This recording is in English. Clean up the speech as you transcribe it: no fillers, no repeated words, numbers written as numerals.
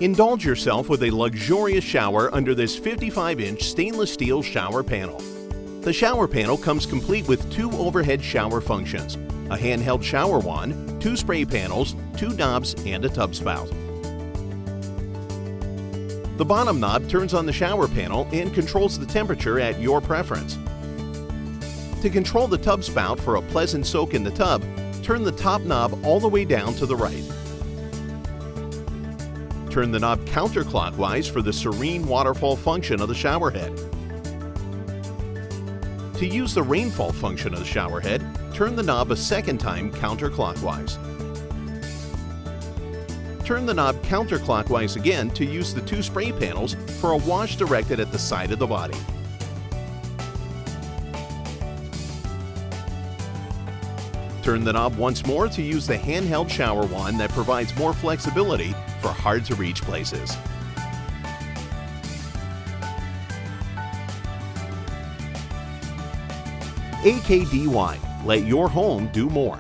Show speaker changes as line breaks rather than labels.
Indulge yourself with a luxurious shower under this 55-inch stainless steel shower panel. The shower panel comes complete with 2 overhead shower functions, a handheld shower wand, 2 spray panels, 2 knobs, and a tub spout. The bottom knob turns on the shower panel and controls the temperature at your preference. To control the tub spout for a pleasant soak in the tub, turn the top knob all the way down to the right. Turn the knob counterclockwise for the serene waterfall function of the shower head. To use the rainfall function of the shower head, turn the knob a second time counterclockwise. Turn the knob counterclockwise again to use the 2 spray panels for a wash directed at the side of the body. Turn the knob once more to use the handheld shower wand that provides more flexibility for hard-to-reach places. Akdy, let your home do more.